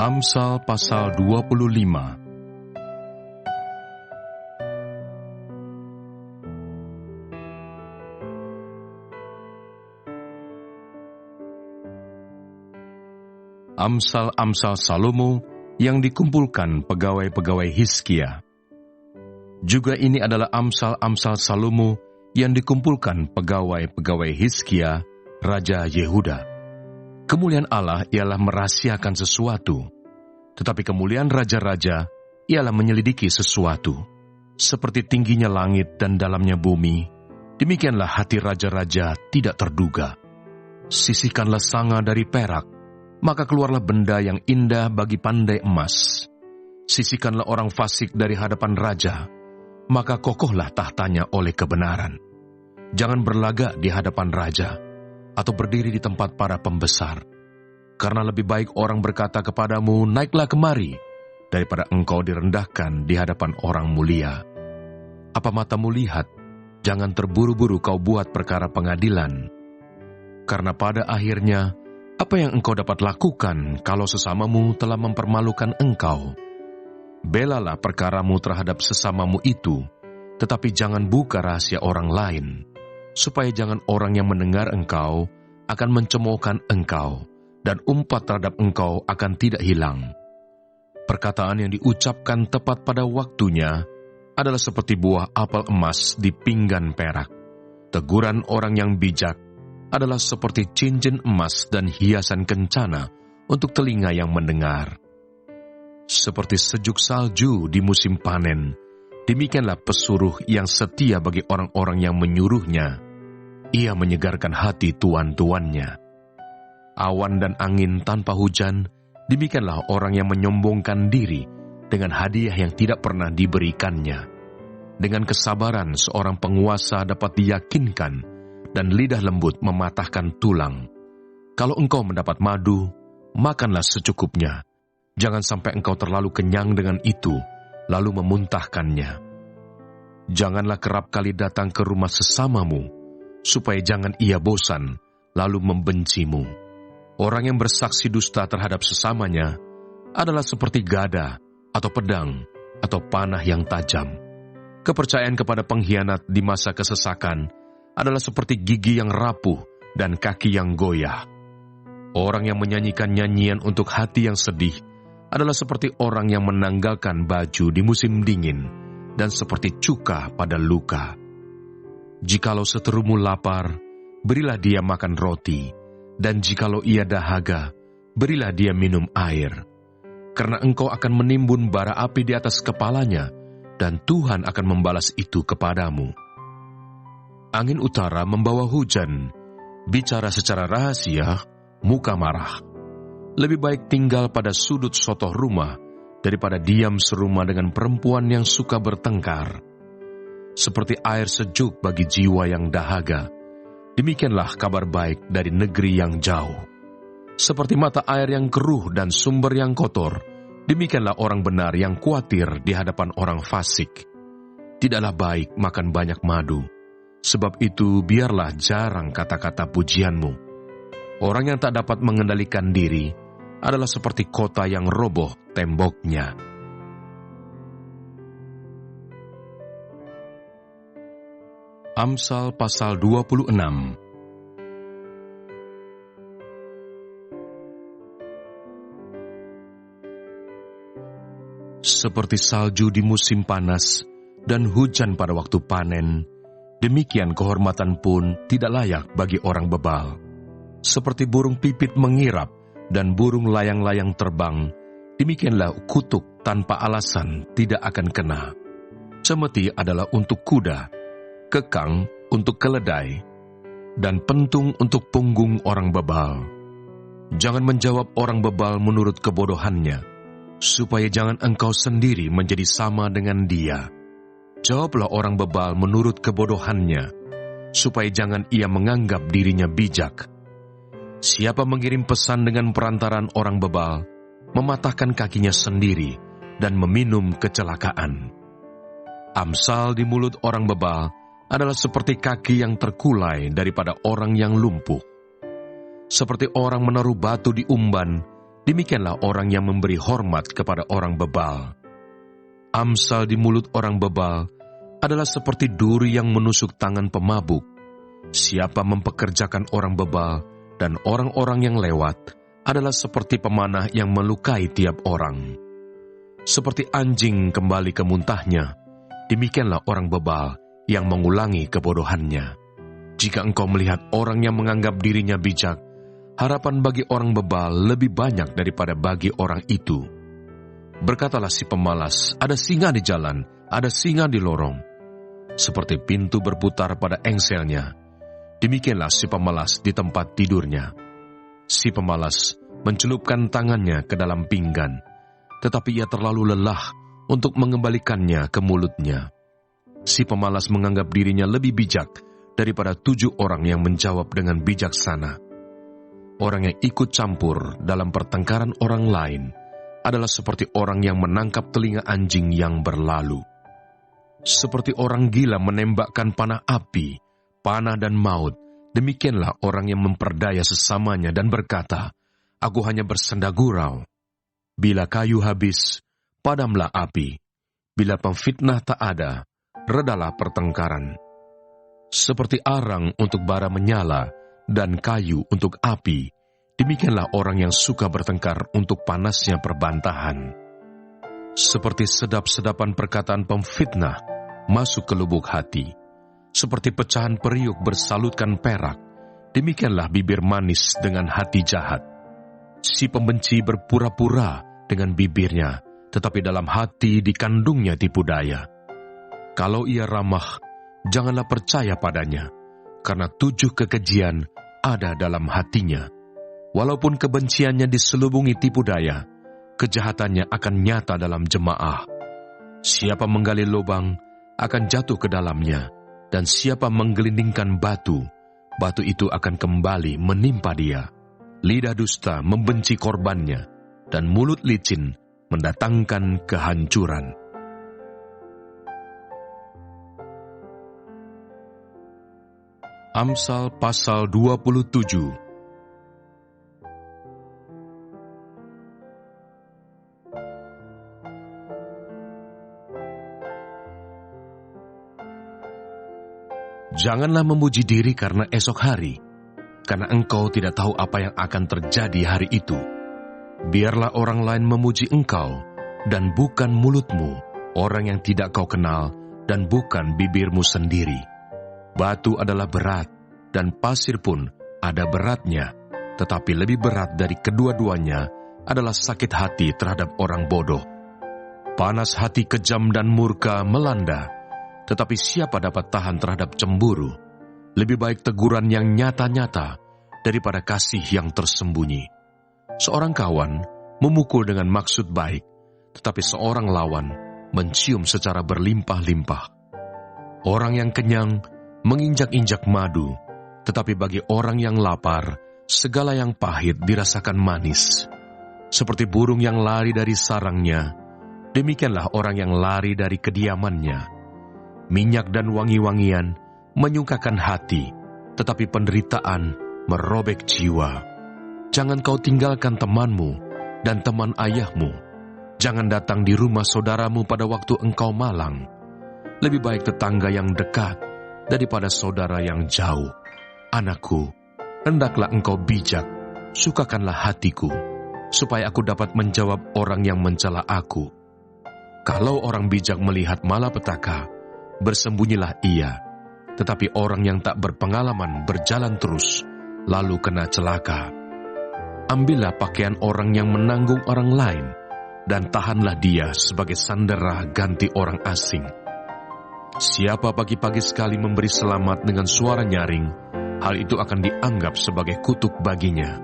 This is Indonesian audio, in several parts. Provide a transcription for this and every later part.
Amsal pasal 25. Amsal-amsal Salomo yang dikumpulkan pegawai-pegawai Hizkia. Juga ini adalah amsal-amsal Salomo yang dikumpulkan pegawai-pegawai Hizkia, Raja Yehuda. Kemuliaan Allah ialah merahasiakan sesuatu, tetapi kemuliaan raja-raja ialah menyelidiki sesuatu. Seperti tingginya langit dan dalamnya bumi, demikianlah hati raja-raja tidak terduga. Sisihkanlah sanga dari perak, maka keluarlah benda yang indah bagi pandai emas. Sisihkanlah orang fasik dari hadapan raja, maka kokohlah tahtanya oleh kebenaran. Jangan berlagak di hadapan raja, atau berdiri di tempat para pembesar. Karena lebih baik orang berkata kepadamu, naiklah kemari, daripada engkau direndahkan di hadapan orang mulia. Apa matamu lihat, jangan terburu-buru kau buat perkara pengadilan. Karena pada akhirnya, apa yang engkau dapat lakukan kalau sesamamu telah mempermalukan engkau? Belalah perkaramu terhadap sesamamu itu, tetapi jangan buka rahasia orang lain, supaya jangan orang yang mendengar engkau akan mencemoohkan engkau, dan umpat terhadap engkau akan tidak hilang. Perkataan yang diucapkan tepat pada waktunya adalah seperti buah apel emas di pinggan perak. Teguran orang yang bijak adalah seperti cincin emas dan hiasan kencana untuk telinga yang mendengar. Seperti sejuk salju di musim panen, demikianlah pesuruh yang setia bagi orang-orang yang menyuruhnya. Ia menyegarkan hati tuan-tuannya. Awan dan angin tanpa hujan, demikianlah orang yang menyombongkan diri dengan hadiah yang tidak pernah diberikannya. Dengan kesabaran seorang penguasa dapat diyakinkan, dan lidah lembut mematahkan tulang. Kalau engkau mendapat madu, makanlah secukupnya. Jangan sampai engkau terlalu kenyang dengan itu, lalu memuntahkannya. Janganlah kerap kali datang ke rumah sesamamu, supaya jangan ia bosan, lalu membencimu. Orang yang bersaksi dusta terhadap sesamanya adalah seperti gada, atau pedang, atau panah yang tajam. Kepercayaan kepada pengkhianat di masa kesesakan adalah seperti gigi yang rapuh dan kaki yang goyah. Orang yang menyanyikan nyanyian untuk hati yang sedih adalah seperti orang yang menanggalkan baju di musim dingin, dan seperti cuka pada luka. Jikalau seterumu lapar, berilah dia makan roti, dan jikalau ia dahaga, berilah dia minum air. Karena engkau akan menimbun bara api di atas kepalanya, dan Tuhan akan membalas itu kepadamu. Angin utara membawa hujan, bicara secara rahasia, muka marah. Lebih baik tinggal pada sudut sotoh rumah, daripada diam serumah dengan perempuan yang suka bertengkar. Seperti air sejuk bagi jiwa yang dahaga, demikianlah kabar baik dari negeri yang jauh. Seperti mata air yang keruh dan sumber yang kotor, demikianlah orang benar yang khawatir di hadapan orang fasik. Tidaklah baik makan banyak madu, sebab itu biarlah jarang kata-kata pujianmu. Orang yang tak dapat mengendalikan diri adalah seperti kota yang roboh temboknya. Amsal pasal 26. Seperti salju di musim panas dan hujan pada waktu panen, demikian kehormatan pun tidak layak bagi orang bebal. Seperti burung pipit mengirap dan burung layang-layang terbang, demikianlah kutuk tanpa alasan tidak akan kena. Cemeti adalah untuk kuda, kekang untuk keledai, dan pentung untuk punggung orang bebal. Jangan menjawab orang bebal menurut kebodohannya, supaya jangan engkau sendiri menjadi sama dengan dia. Jawablah orang bebal menurut kebodohannya, supaya jangan ia menganggap dirinya bijak. Siapa mengirim pesan dengan perantaran orang bebal, mematahkan kakinya sendiri dan meminum kecelakaan. Amsal di mulut orang bebal adalah seperti kaki yang terkulai daripada orang yang lumpuh. Seperti orang menaruh batu di umban, demikianlah orang yang memberi hormat kepada orang bebal. Amsal di mulut orang bebal adalah seperti duri yang menusuk tangan pemabuk. Siapa mempekerjakan orang bebal dan orang-orang yang lewat adalah seperti pemanah yang melukai tiap orang. Seperti anjing kembali ke muntahnya, demikianlah orang bebal yang mengulangi kebodohannya. Jika engkau melihat orang yang menganggap dirinya bijak, harapan bagi orang bebal lebih banyak daripada bagi orang itu. Berkatalah si pemalas, ada singa di jalan, ada singa di lorong. Seperti pintu berputar pada engselnya, demikianlah si pemalas di tempat tidurnya. Si pemalas mencelupkan tangannya ke dalam pinggan, tetapi ia terlalu lelah untuk mengembalikannya ke mulutnya. Si pemalas menganggap dirinya lebih bijak daripada 7 orang yang menjawab dengan bijaksana. Orang yang ikut campur dalam pertengkaran orang lain adalah seperti orang yang menangkap telinga anjing yang berlalu. Seperti orang gila menembakkan panah api, panah dan maut, demikianlah orang yang memperdaya sesamanya dan berkata, "Aku hanya bersenda gurau." Bila kayu habis, padamlah api. Bila pemfitnah tak ada, redalah pertengkaran. Seperti arang untuk bara menyala dan kayu untuk api, demikianlah orang yang suka bertengkar untuk panasnya perbantahan. Seperti sedap-sedapan perkataan pemfitnah masuk ke lubuk hati, seperti pecahan periuk bersalutkan perak, demikianlah bibir manis dengan hati jahat. Si pembenci berpura-pura dengan bibirnya, tetapi dalam hati dikandungnya tipu daya. Kalau ia ramah, janganlah percaya padanya, karena 7 kekejian ada dalam hatinya. Walaupun kebenciannya diselubungi tipu daya, kejahatannya akan nyata dalam jemaah. Siapa menggali lubang akan jatuh ke dalamnya, dan siapa menggelindingkan batu, batu itu akan kembali menimpa dia. Lidah dusta membenci korbannya, dan mulut licin mendatangkan kehancuran. Amsal pasal 27. Janganlah memuji diri karena esok hari, karena engkau tidak tahu apa yang akan terjadi hari itu. Biarlah orang lain memuji engkau, dan bukan mulutmu, orang yang tidak kau kenal, dan bukan bibirmu sendiri. Batu adalah berat, dan pasir pun ada beratnya, tetapi lebih berat dari kedua-duanya adalah sakit hati terhadap orang bodoh. Panas hati kejam dan murka melanda, tetapi siapa dapat tahan terhadap cemburu? Lebih baik teguran yang nyata-nyata daripada kasih yang tersembunyi. Seorang kawan memukul dengan maksud baik, tetapi seorang lawan mencium secara berlimpah-limpah. Orang yang kenyang menginjak-injak madu, tetapi bagi orang yang lapar, segala yang pahit dirasakan manis. Seperti burung yang lari dari sarangnya, demikianlah orang yang lari dari kediamannya. Minyak dan wangi-wangian menyukakan hati, tetapi penderitaan merobek jiwa. Jangan kau tinggalkan temanmu dan teman ayahmu. Jangan datang di rumah saudaramu pada waktu engkau malang. Lebih baik tetangga yang dekat daripada saudara yang jauh. Anakku, hendaklah engkau bijak, sukakanlah hatiku, supaya aku dapat menjawab orang yang mencela aku. Kalau orang bijak melihat malapetaka, bersembunyilah ia, tetapi orang yang tak berpengalaman berjalan terus, lalu kena celaka. Ambillah pakaian orang yang menanggung orang lain, dan tahanlah dia sebagai sandera ganti orang asing. Siapa pagi-pagi sekali memberi selamat dengan suara nyaring, hal itu akan dianggap sebagai kutuk baginya.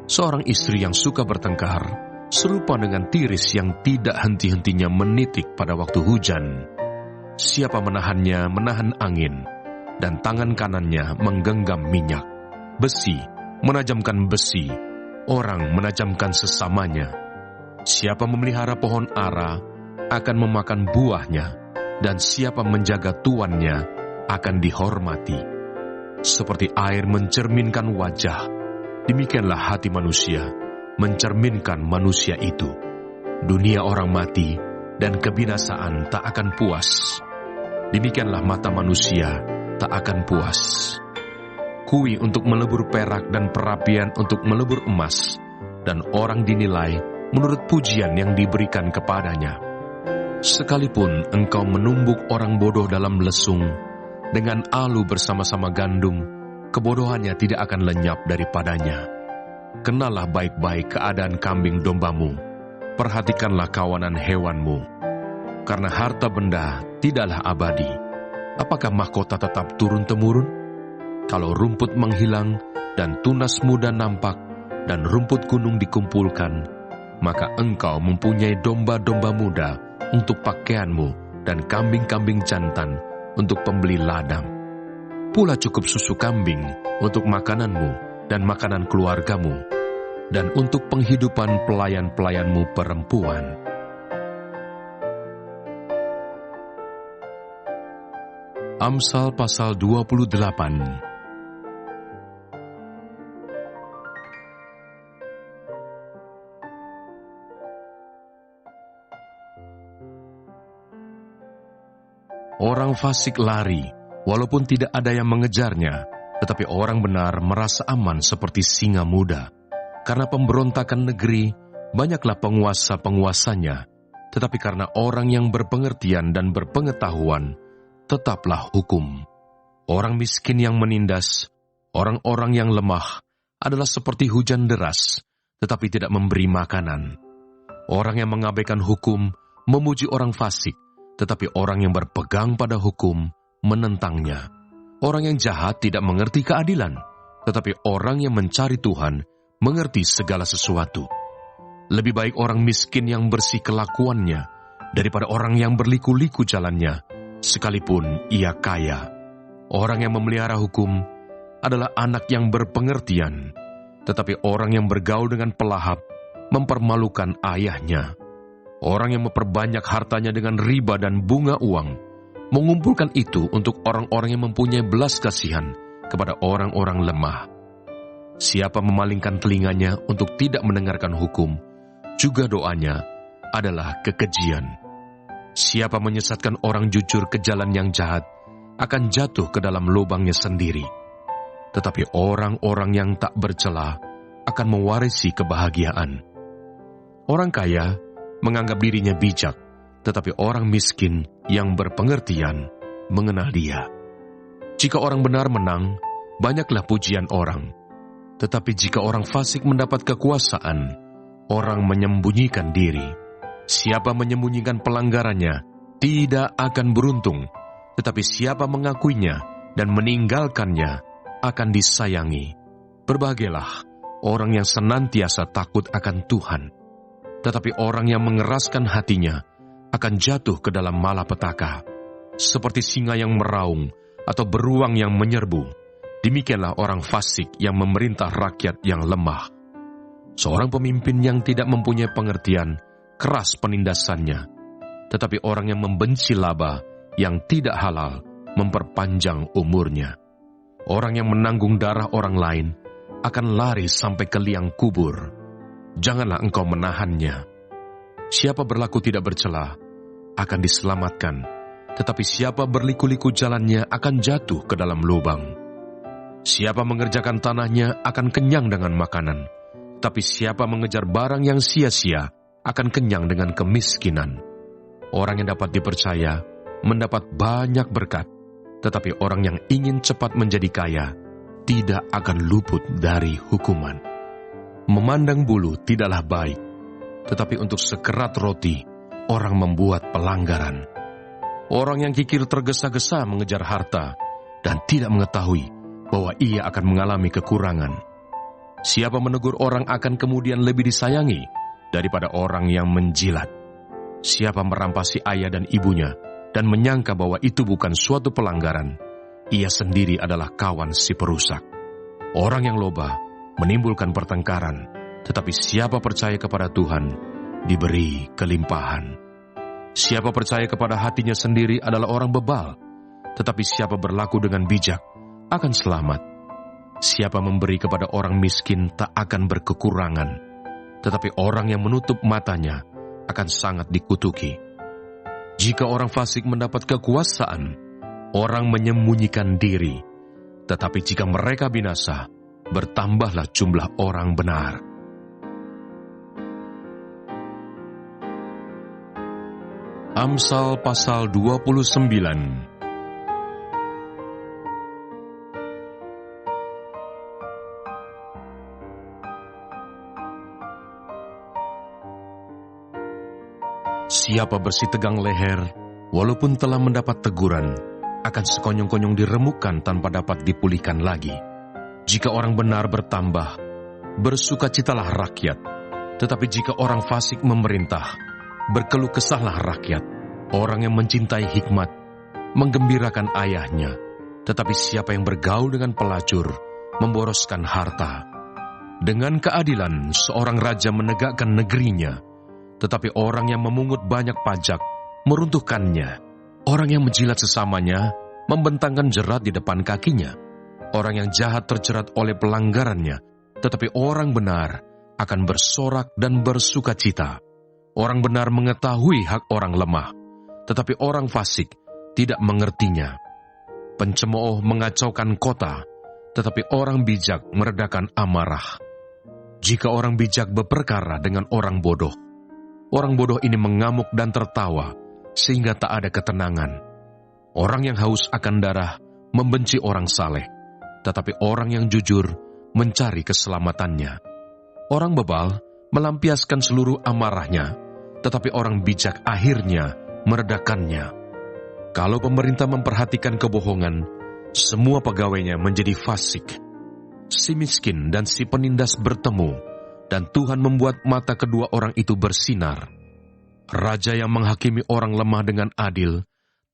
Seorang istri yang suka bertengkar serupa dengan tiris yang tidak henti-hentinya menitik pada waktu hujan. Siapa menahannya menahan angin, dan tangan kanannya menggenggam minyak. Besi menajamkan besi, orang menajamkan sesamanya. Siapa memelihara pohon ara akan memakan buahnya, dan siapa menjaga tuannya akan dihormati. Seperti air mencerminkan wajah, demikianlah hati manusia, mencerminkan manusia itu. Dunia orang mati dan kebinasaan tak akan puas. Demikianlah mata manusia tak akan puas. Kui untuk melebur perak dan perapian untuk melebur emas, dan orang dinilai menurut pujian yang diberikan kepadanya. Sekalipun engkau menumbuk orang bodoh dalam lesung, dengan alu bersama-sama gandum, kebodohannya tidak akan lenyap daripadanya. Kenalah baik-baik keadaan kambing dombamu, perhatikanlah kawanan hewanmu. Karena harta benda tidaklah abadi, apakah mahkota tetap turun-temurun? Kalau rumput menghilang dan tunas muda nampak dan rumput gunung dikumpulkan, maka engkau mempunyai domba-domba muda untuk pakaianmu dan kambing-kambing jantan untuk pembeli ladang. Pula cukup susu kambing untuk makananmu dan makanan keluargamu, dan untuk penghidupan pelayan-pelayanmu perempuan. Amsal pasal 28. Orang fasik lari, walaupun tidak ada yang mengejarnya, tetapi orang benar merasa aman seperti singa muda. Karena pemberontakan negeri, banyaklah penguasa-penguasanya, tetapi karena orang yang berpengertian dan berpengetahuan, tetaplah hukum. Orang miskin yang menindas, orang-orang yang lemah, adalah seperti hujan deras, tetapi tidak memberi makanan. Orang yang mengabaikan hukum, memuji orang fasik, tetapi orang yang berpegang pada hukum menentangnya. Orang yang jahat tidak mengerti keadilan, tetapi orang yang mencari Tuhan mengerti segala sesuatu. Lebih baik orang miskin yang bersih kelakuannya daripada orang yang berliku-liku jalannya, sekalipun ia kaya. Orang yang memelihara hukum adalah anak yang berpengertian, tetapi orang yang bergaul dengan pelahap mempermalukan ayahnya. Orang yang memperbanyak hartanya dengan riba dan bunga uang, mengumpulkan itu untuk orang-orang yang mempunyai belas kasihan kepada orang-orang lemah. Siapa memalingkan telinganya untuk tidak mendengarkan hukum, juga doanya adalah kekejian. Siapa menyesatkan orang jujur ke jalan yang jahat, akan jatuh ke dalam lubangnya sendiri. Tetapi orang-orang yang tak bercela akan mewarisi kebahagiaan. Orang kaya menganggap dirinya bijak, tetapi orang miskin yang berpengertian mengenal dia. Jika orang benar menang, banyaklah pujian orang. Tetapi jika orang fasik mendapat kekuasaan, orang menyembunyikan diri. Siapa menyembunyikan pelanggarannya tidak akan beruntung, tetapi siapa mengakuinya dan meninggalkannya akan disayangi. Berbahagialah orang yang senantiasa takut akan Tuhan, tetapi orang yang mengeraskan hatinya akan jatuh ke dalam malapetaka. Seperti singa yang meraung atau beruang yang menyerbu, demikianlah orang fasik yang memerintah rakyat yang lemah. Seorang pemimpin yang tidak mempunyai pengertian, keras penindasannya. Tetapi orang yang membenci laba yang tidak halal, memperpanjang umurnya. Orang yang menanggung darah orang lain akan lari sampai ke liang kubur. Janganlah engkau menahannya. Siapa berlaku tidak bercela akan diselamatkan, tetapi siapa berliku-liku jalannya akan jatuh ke dalam lubang. Siapa mengerjakan tanahnya akan kenyang dengan makanan, tapi siapa mengejar barang yang sia-sia akan kenyang dengan kemiskinan. Orang yang dapat dipercaya mendapat banyak berkat, tetapi orang yang ingin cepat menjadi kaya tidak akan luput dari hukuman. Memandang bulu tidaklah baik, tetapi untuk sekerat roti orang membuat pelanggaran. Orang yang kikir tergesa-gesa mengejar harta dan tidak mengetahui bahwa ia akan mengalami kekurangan. Siapa menegur orang akan kemudian lebih disayangi daripada orang yang menjilat. Siapa merampasi ayah dan ibunya dan menyangka bahwa itu bukan suatu pelanggaran, ia sendiri adalah kawan si perusak. Orang yang loba menimbulkan pertengkaran, tetapi siapa percaya kepada Tuhan, diberi kelimpahan. Siapa percaya kepada hatinya sendiri adalah orang bebal, tetapi siapa berlaku dengan bijak akan selamat. Siapa memberi kepada orang miskin tak akan berkekurangan, tetapi orang yang menutup matanya akan sangat dikutuki. Jika orang fasik mendapat kekuasaan, orang menyembunyikan diri, tetapi jika mereka binasa, bertambahlah jumlah orang benar. Amsal pasal 29. Siapa bersih tegang leher, walaupun telah mendapat teguran, akan sekonyong-konyong diremukkan tanpa dapat dipulihkan lagi. Jika orang benar bertambah, bersukacitalah rakyat. Tetapi jika orang fasik memerintah, berkeluh kesahlah rakyat. Orang yang mencintai hikmat, menggembirakan ayahnya. Tetapi siapa yang bergaul dengan pelacur, memboroskan harta. Dengan keadilan, seorang raja menegakkan negerinya. Tetapi orang yang memungut banyak pajak, meruntuhkannya. Orang yang menjilat sesamanya, membentangkan jerat di depan kakinya. Orang yang jahat terjerat oleh pelanggarannya, tetapi orang benar akan bersorak dan bersukacita. Orang benar mengetahui hak orang lemah, tetapi orang fasik tidak mengertinya. Pencemooh mengacaukan kota, tetapi orang bijak meredakan amarah. Jika orang bijak berperkara dengan orang bodoh, orang bodoh ini mengamuk dan tertawa, sehingga tak ada ketenangan. Orang yang haus akan darah membenci orang saleh, tetapi orang yang jujur mencari keselamatannya. Orang bebal melampiaskan seluruh amarahnya, tetapi orang bijak akhirnya meredakannya. Kalau pemerintah memperhatikan kebohongan, semua pegawainya menjadi fasik. Si miskin dan si penindas bertemu, dan Tuhan membuat mata kedua orang itu bersinar. Raja yang menghakimi orang lemah dengan adil,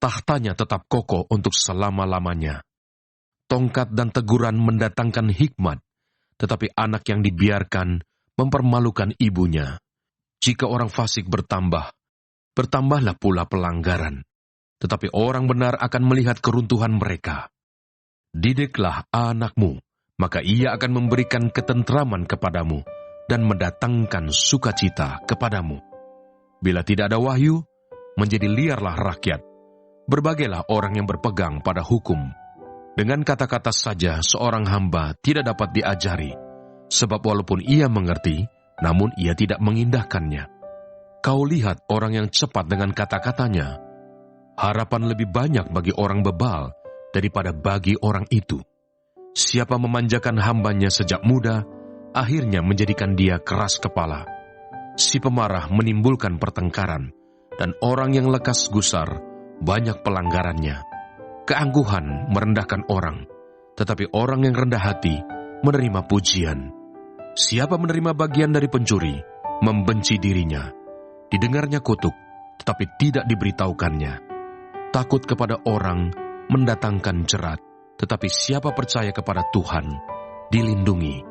tahtanya tetap kokoh untuk selama-lamanya. Tongkat dan teguran mendatangkan hikmat, tetapi anak yang dibiarkan mempermalukan ibunya. Jika orang fasik bertambah, bertambahlah pula pelanggaran. Tetapi orang benar akan melihat keruntuhan mereka. Didiklah anakmu, maka ia akan memberikan ketentraman kepadamu, dan mendatangkan sukacita kepadamu. Bila tidak ada wahyu, menjadi liarlah rakyat. Berbagailah orang yang berpegang pada hukum. Dengan kata-kata saja seorang hamba tidak dapat diajari, sebab walaupun ia mengerti, namun ia tidak mengindahkannya. Kau lihat orang yang cepat dengan kata-katanya. Harapan lebih banyak bagi orang bebal daripada bagi orang itu. Siapa memanjakan hambanya sejak muda, akhirnya menjadikan dia keras kepala. Si pemarah menimbulkan pertengkaran, dan orang yang lekas gusar banyak pelanggarannya. Keangkuhan merendahkan orang, tetapi orang yang rendah hati menerima pujian. Siapa menerima bagian dari pencuri, membenci dirinya. Didengarnya kutuk, tetapi tidak diberitahukannya. Takut kepada orang mendatangkan jerat, tetapi siapa percaya kepada Tuhan, dilindungi.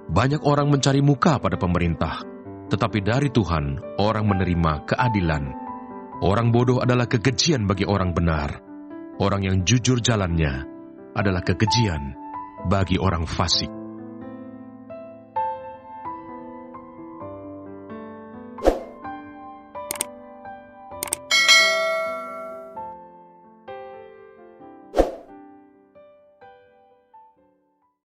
Banyak orang mencari muka pada pemerintah, tetapi dari Tuhan orang menerima keadilan. Orang bodoh adalah kekejian bagi orang benar. Orang yang jujur jalannya adalah kekejian bagi orang fasik.